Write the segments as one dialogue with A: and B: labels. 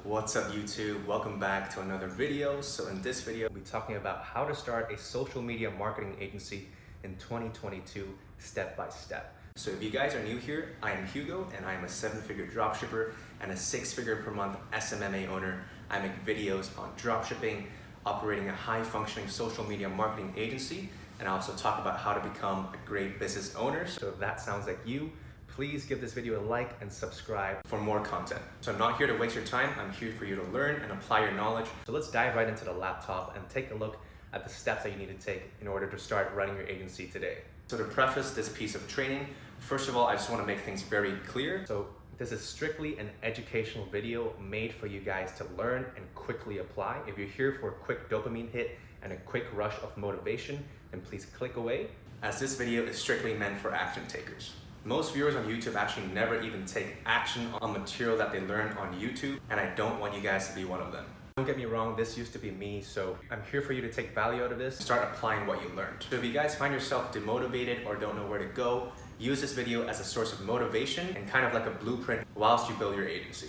A: What's up YouTube? Welcome back to another video. So in this video, we'll be talking about how to start a social media marketing agency in 2022 step by step. So if you guys are new here, I am Hugo and I am a 7-figure dropshipper and a 6-figure per month SMMA owner. I make videos on dropshipping, operating a high functioning social media marketing agency, and I also talk about how to become a great business owner. So if that sounds like you, please give this video a like and subscribe for more content. So I'm not here to waste your time. I'm here for you to learn and apply your knowledge. So let's dive right into the laptop and take a look at the steps that you need to take in order to start running your agency today. So to preface this piece of training, first of all, I just want to make things very clear. So this is strictly an educational video made for you guys to learn and quickly apply. If you're here for a quick dopamine hit and a quick rush of motivation, then please click away, as this video is strictly meant for action takers. Most viewers on YouTube actually never even take action on material that they learn on YouTube, and I don't want you guys to be one of them. Don't get me wrong, this used to be me, so I'm here for you to take value out of this. Start applying what you learned. So if you guys find yourself demotivated or don't know where to go, use this video as a source of motivation and kind of like a blueprint whilst you build your agency.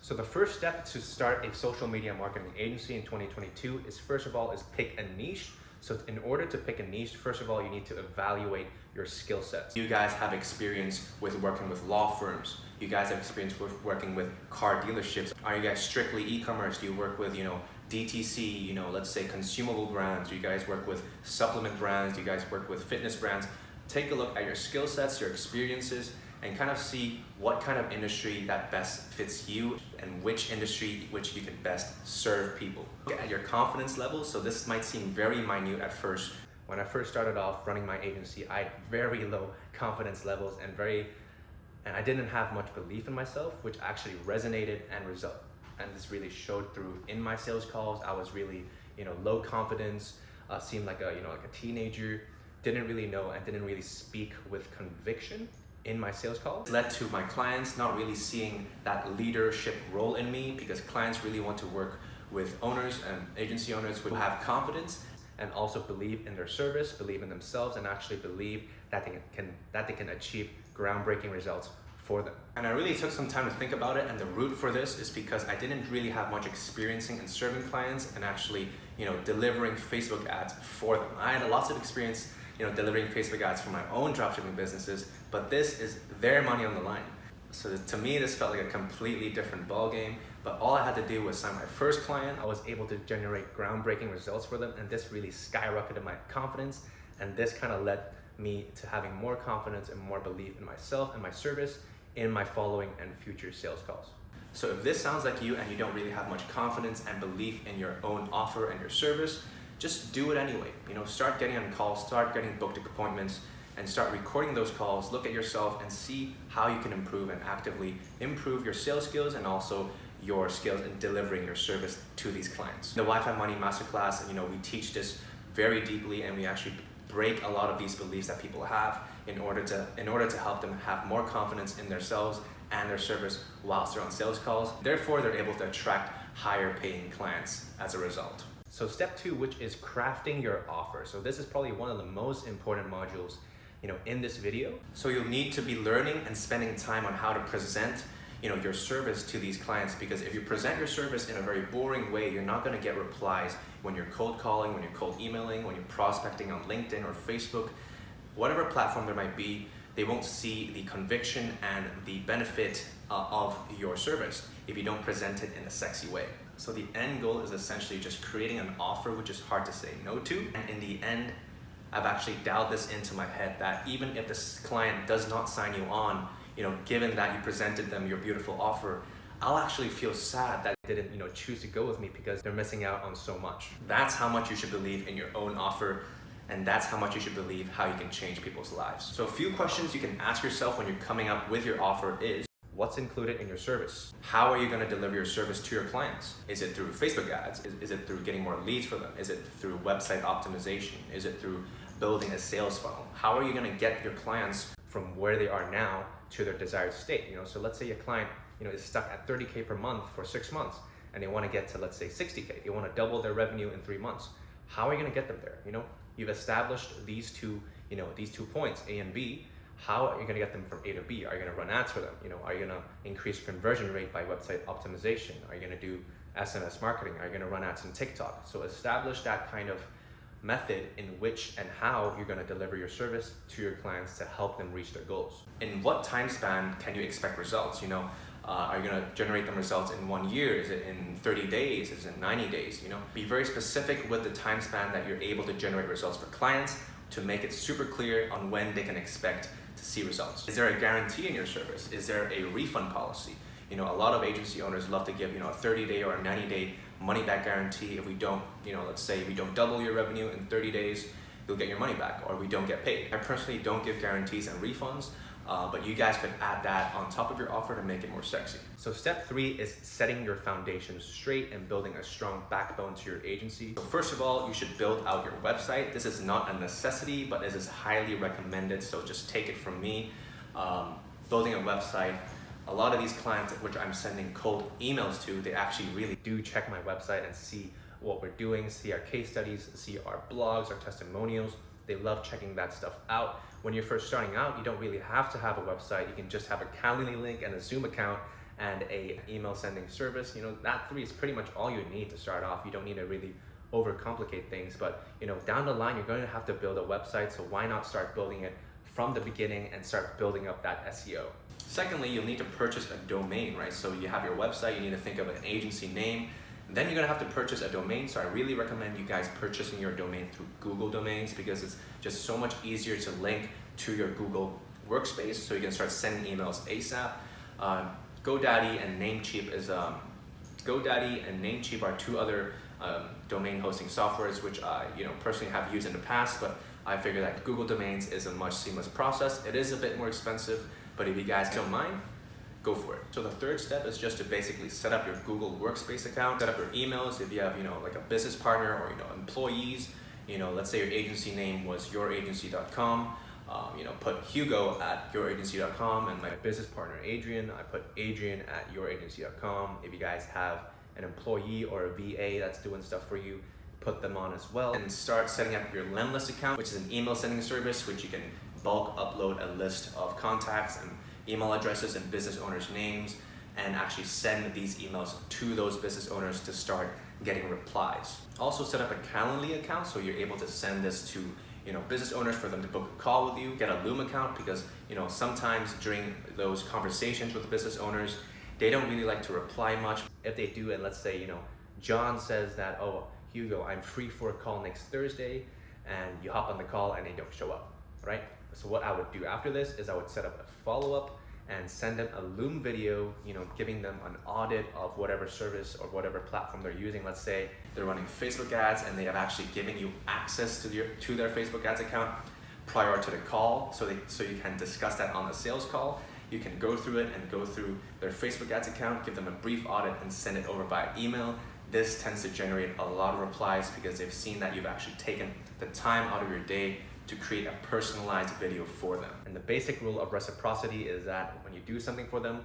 A: So the first step to start a social media marketing agency in 2022 is, first of all, is pick a niche. So in order to pick a niche, first of all, you need to evaluate your skill sets. You guys have experience with working with law firms. You guys have experience with working with car dealerships. Are you guys strictly e-commerce? Do you work with, DTC, let's say consumable brands? Do you guys work with supplement brands? Do you guys work with fitness brands? Take a look at your skill sets, your experiences, and kind of see what kind of industry that best fits you and which industry which you can best serve people. Look at your confidence level. So this might seem very minute at first. When I first started off running my agency, I had very low confidence levels and I didn't have much belief in myself, which actually resonated and this really showed through in my sales calls. I was really, low confidence, seemed like a teenager, didn't really know and didn't really speak with conviction in my sales calls. It led to my clients not really seeing that leadership role in me, because clients really want to work with owners and agency owners who have confidence and also believe in their service, believe in themselves, and actually believe that they can achieve groundbreaking results for them. And I really took some time to think about it, and the root for this is because I didn't really have much experience in serving clients and actually, delivering Facebook ads for them. I had lots of experience delivering Facebook ads for my own dropshipping businesses, but this is their money on the line. So to me, this felt like a completely different ballgame, but all I had to do was sign my first client. I was able to generate groundbreaking results for them, and this really skyrocketed my confidence, and this kind of led me to having more confidence and more belief in myself and my service in my following and future sales calls. So if this sounds like you and you don't really have much confidence and belief in your own offer and your service, just do it anyway. Start getting on calls, start getting booked appointments, and start recording those calls. Look at yourself and see how you can improve and actively improve your sales skills and also your skills in delivering your service to these clients. The Wi-Fi Money Masterclass, we teach this very deeply, and we actually break a lot of these beliefs that people have in order to help them have more confidence in themselves and their service whilst they're on sales calls. Therefore, they're able to attract higher paying clients as a result. So step 2, which is crafting your offer. So this is probably one of the most important modules, in this video. So you'll need to be learning and spending time on how to present, your service to these clients, because if you present your service in a very boring way, you're not going to get replies when you're cold calling, when you're cold emailing, when you're prospecting on LinkedIn or Facebook, whatever platform there might be. They won't see the conviction and the benefit of your service if you don't present it in a sexy way. So the end goal is essentially just creating an offer which is hard to say no to. And in the end, I've actually dialed this into my head that even if this client does not sign you on, given that you presented them your beautiful offer, I'll actually feel sad that they didn't, choose to go with me, because they're missing out on so much. That's how much you should believe in your own offer. And that's how much you should believe how you can change people's lives. So a few questions you can ask yourself when you're coming up with your offer is, what's included in your service? How are you going to deliver your service to your clients? Is it through Facebook ads? Is it through getting more leads for them? Is it through website optimization? Is it through building a sales funnel? How are you going to get your clients from where they are now to their desired state? So let's say your client, is stuck at 30K per month for 6 months, and they want to get to, let's say, 60K. They want to double their revenue in 3 months. How are you going to get them there? You've established these two points, A and B. how are you going to get them from A to B? Are you going to run ads for them? Are you going to increase conversion rate by website optimization? Are you going to do SMS marketing? Are you going to run ads on TikTok? So establish that kind of method in which and how you're going to deliver your service to your clients to help them reach their goals. In what time span can you expect results? Are you going to generate them results in 1 year? Is it in 30 days? Is it 90 days? Be very specific with the time span that you're able to generate results for clients to make it super clear on when they can expect to see results. Is there a guarantee in your service? Is there a refund policy? A lot of agency owners love to give, a 30-day or a 90-day money back guarantee. If we don't, let's say we don't double your revenue in 30 days, you'll get your money back, or we don't get paid. I personally don't give guarantees and refunds, but you guys could add that on top of your offer to make it more sexy. So step 3 is setting your foundation straight and building a strong backbone to your agency. So first of all, you should build out your website. This is not a necessity, but this is highly recommended, so just take it from me. Building a website, a lot of these clients which I'm sending cold emails to, they actually really do check my website and see what we're doing, see our case studies, see our blogs, our testimonials. They love checking that stuff out. When you're first starting out, you don't really have to have a website. You can just have a Calendly link and a Zoom account and a email sending service. That 3 is pretty much all you need to start off. You don't need to really overcomplicate things, but down the line, you're going to have to build a website. So why not start building it from the beginning and start building up that SEO? Secondly, you'll need to purchase a domain, right? So you have your website, you need to think of an agency name. Then you're gonna have to purchase a domain. So I really recommend you guys purchasing your domain through Google domains, because it's just so much easier to link to your Google workspace, so you can start sending emails ASAP. GoDaddy and Namecheap are 2 other domain hosting softwares which I personally have used in the past, but I figure that Google domains is a much seamless process. It is a bit more expensive, but if you guys don't mind, go for it. So the 3rd step is just to basically set up your Google Workspace account, set up your emails. If you have, like a business partner or, employees, let's say your agency name was youragency.com, put Hugo at youragency.com, and my business partner, Adrian, I put Adrian at youragency.com. If you guys have an employee or a VA that's doing stuff for you, put them on as well. And start setting up your Lemlist account, which is an email sending service, which you can bulk upload a list of contacts and email addresses and business owners' names, and actually send these emails to those business owners to start getting replies. Also set up a Calendly account, so you're able to send this to business owners for them to book a call with you. Get a Loom account, because sometimes during those conversations with the business owners, they don't really like to reply much. If they do, and let's say John says that, oh, Hugo, I'm free for a call next Thursday, and you hop on the call and they don't show up, right? So what I would do after this is I would set up a follow-up and send them a Loom video, giving them an audit of whatever service or whatever platform they're using. Let's say they're running Facebook ads and they have actually given you access to their Facebook ads account prior to the call, so you can discuss that on the sales call. You can go through it and go through their Facebook ads account, give them a brief audit, and send it over by email. This tends to generate a lot of replies because they've seen that you've actually taken the time out of your day to create a personalized video for them. And the basic rule of reciprocity is that when you do something for them,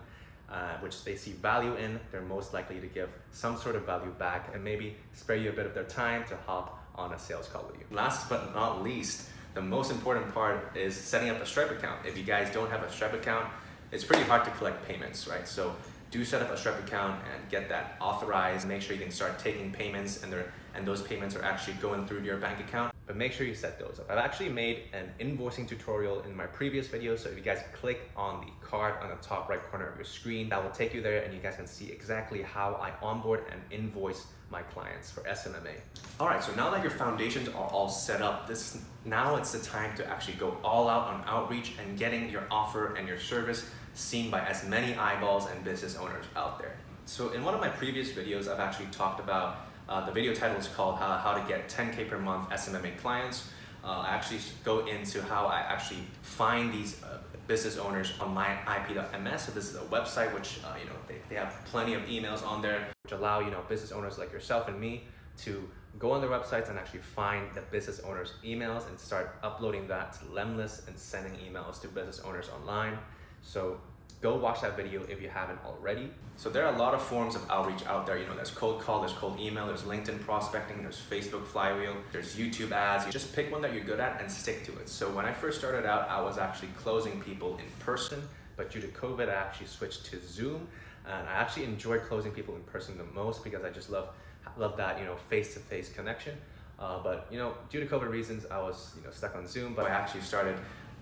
A: which they see value in, they're most likely to give some sort of value back and maybe spare you a bit of their time to hop on a sales call with you. Last but not least, the most important part is setting up a Stripe account. If you guys don't have a Stripe account, it's pretty hard to collect payments, right? So do set up a Stripe account and get that authorized. Make sure you can start taking payments and those payments are actually going through your bank account. But make sure you set those up. I've actually made an invoicing tutorial in my previous video, so if you guys click on the card on the top right corner of your screen, that will take you there and you guys can see exactly how I onboard and invoice my clients for SMMA. All right, so now that your foundations are all set up, now it's the time to actually go all out on outreach and getting your offer and your service seen by as many eyeballs and business owners out there. So in one of my previous videos, I've actually talked about, the video title is called how to get 10K per month SMMA clients. I actually go into how I actually find these business owners on my IP.ms. So this is a website which they have plenty of emails on there which allow business owners like yourself and me to go on their websites and actually find the business owners' emails and start uploading that to Lemlist and sending emails to business owners online. So go watch that video if you haven't already. So there are a lot of forms of outreach out there. There's cold call, there's cold email, there's LinkedIn prospecting, there's Facebook flywheel, there's YouTube ads. You just pick one that you're good at and stick to it. So when I first started out, I was actually closing people in person, but due to COVID, I actually switched to Zoom. And I actually enjoy closing people in person the most because I just love that, face-to-face connection. But due to COVID reasons, I was stuck on Zoom, but I actually started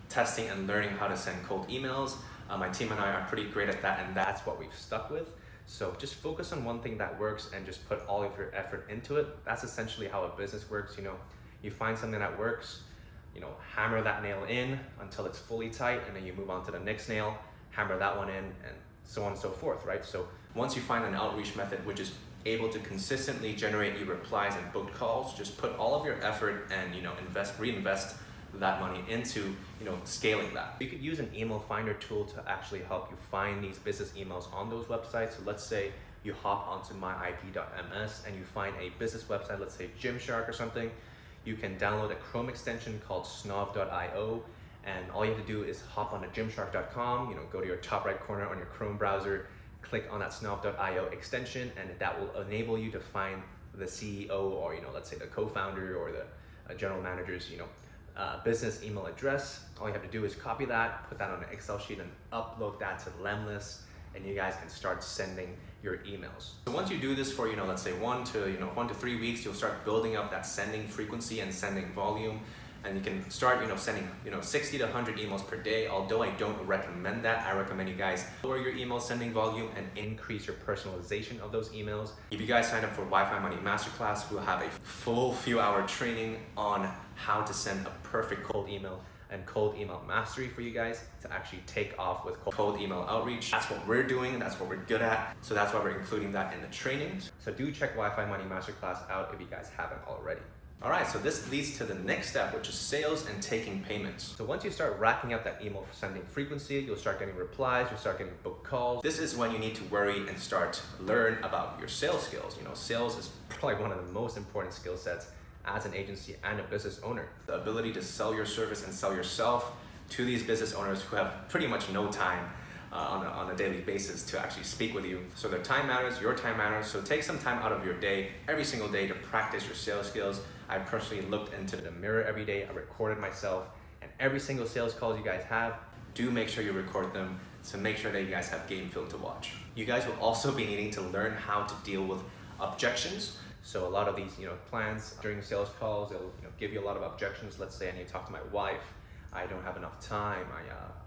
A: testing and learning how to send cold emails. My team and I are pretty great at that, and that's what we've stuck with. So just focus on one thing that works and just put all of your effort into it. That's essentially how a business works. You find something that works, hammer that nail in until it's fully tight, and then you move on to the next nail, hammer that one in, and so on and so forth, right? So once you find an outreach method which is able to consistently generate you replies and booked calls, just put all of your effort and reinvest that money into scaling that. You could use an email finder tool to actually help you find these business emails on those websites. So let's say you hop onto myip.ms and you find a business website, let's say Gymshark or something. You can download a Chrome extension called snob.io, and all you have to do is hop on to gymshark.com, go to your top right corner on your Chrome browser, click on that snob.io extension, and that will enable you to find the CEO or let's say the co-founder or the general manager's business email address. All you have to do is copy that, put that on an Excel sheet, and upload that to Lemlist, and you guys can start sending your emails. So once you do this for let's say 1 to 3 weeks, you'll start building up that sending frequency and sending volume. And you can start, sending, 60 to 100 emails per day. Although I don't recommend that, I recommend you guys lower your email sending volume and increase your personalization of those emails. If you guys sign up for Wi-Fi Money Masterclass, we'll have a full few-hour training on how to send a perfect cold email and cold email mastery for you guys to actually take off with cold email outreach. That's what we're doing, and that's what we're good at. So that's why we're including that in the trainings. So do check Wi-Fi Money Masterclass out if you guys haven't already. All right, so this leads to the next step, which is sales and taking payments. So once you start racking up that email sending frequency, you'll start getting replies, you'll start getting booked calls. This is when you need to worry and start learn about your sales skills. Sales is probably one of the most important skill sets as an agency and a business owner. The ability to sell your service and sell yourself to these business owners who have pretty much no time on a daily basis to actually speak with you. So their time matters, your time matters. So take some time out of your day, every single day, to practice your sales skills. I personally looked into the mirror every day. I recorded myself, and every single sales calls you guys have, do make sure you record them to make sure that you guys have game film to watch. You guys will also be needing to learn how to deal with objections. So a lot of these clients during sales calls, they'll give you a lot of objections. Let's say I need to talk to my wife. I don't have enough time.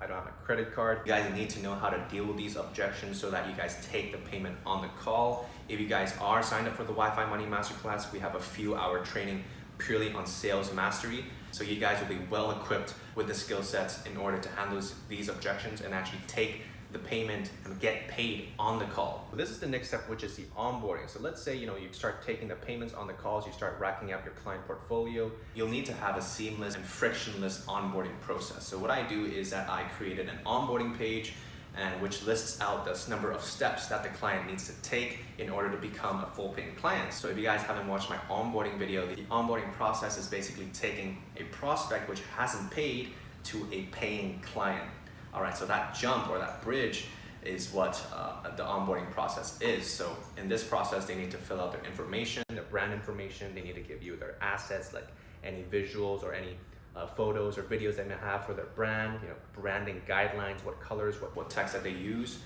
A: I don't have a credit card. You guys need to know how to deal with these objections so that you guys take the payment on the call. If you guys are signed up for the Wi-Fi Money Masterclass, we have a few-hour training purely on sales mastery. So you guys will be well equipped with the skill sets in order to handle these objections and actually take the payment and get paid on the call. This is the next step, which is the onboarding. So let's say you start taking the payments on the calls, you start racking up your client portfolio. You'll need to have a seamless and frictionless onboarding process. So what I do is that I created an onboarding page and which lists out this number of steps that the client needs to take in order to become a full paying client. So if you guys haven't watched my onboarding video, the onboarding process is basically taking a prospect which hasn't paid to a paying client. All right, so that jump or that bridge is what the onboarding process is. So in this process, they need to fill out their information, their brand information. They need to give you their assets, like any visuals or any photos or videos they may have for their brand, branding guidelines, what colors, what text that they use.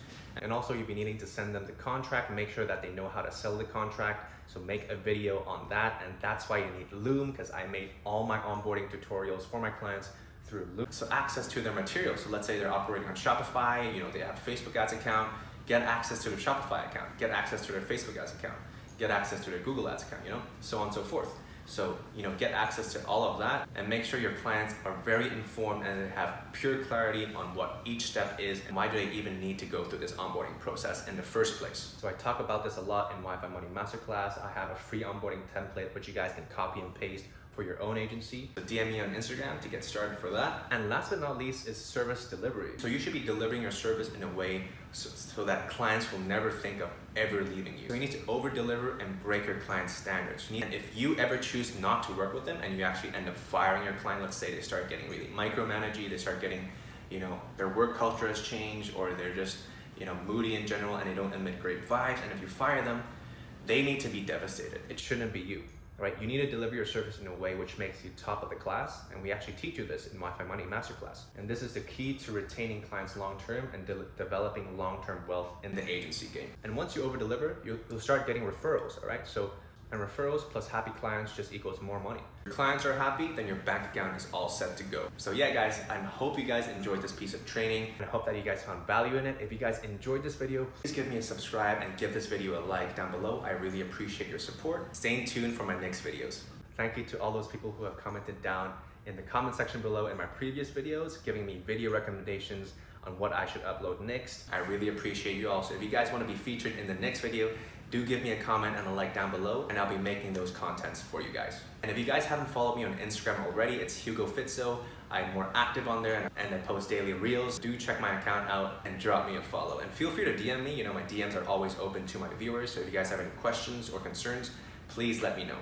A: And also you'll be needing to send them the contract, make sure that they know how to sell the contract. So make a video on that. And that's why you need Loom, because I made all my onboarding tutorials for my clients through Loom. So access to their materials. So let's say they're operating on Shopify, they have a Facebook ads account, get access to their Shopify account, get access to their Facebook ads account, get access to their Google ads account, so on and so forth. So, get access to all of that and make sure your clients are very informed and they have pure clarity on what each step is and why do they even need to go through this onboarding process in the first place. So I talk about this a lot in Wi-Fi Money Masterclass. I have a free onboarding template which you guys can copy and paste for your own agency. So DM me on Instagram to get started for that. And last but not least is service delivery. So you should be delivering your service in a way so that clients will never think of ever leaving you. So you need to over deliver and break your client's standards. If you ever choose not to work with them and you actually end up firing your client, let's say they start getting really micromanagey, they start getting their work culture has changed, or they're just, moody in general and they don't emit great vibes, and if you fire them, they need to be devastated. It shouldn't be you, right? You need to deliver your service in a way which makes you top of the class, and we actually teach you this in Wi-Fi Money Masterclass. And this is the key to retaining clients long-term and developing long-term wealth in the agency game. And once you over-deliver, you'll start getting referrals, all right? And referrals plus happy clients just equals more money. If your clients are happy, then your bank account is all set to go. So yeah, guys, I hope you guys enjoyed this piece of training, and I hope that you guys found value in it. If you guys enjoyed this video, please give me a subscribe and give this video a like down below. I really appreciate your support. Stay tuned for my next videos. Thank you to all those people who have commented down in the comment section below in my previous videos, giving me video recommendations on what I should upload next. I really appreciate you all. So if you guys want to be featured in the next video, do give me a comment and a like down below, and I'll be making those contents for you guys. And if you guys haven't followed me on Instagram already, it's Hugo Fitzo. I'm more active on there, and I post daily reels. Do check my account out and drop me a follow. And feel free to DM me. My DMs are always open to my viewers. So if you guys have any questions or concerns, please let me know.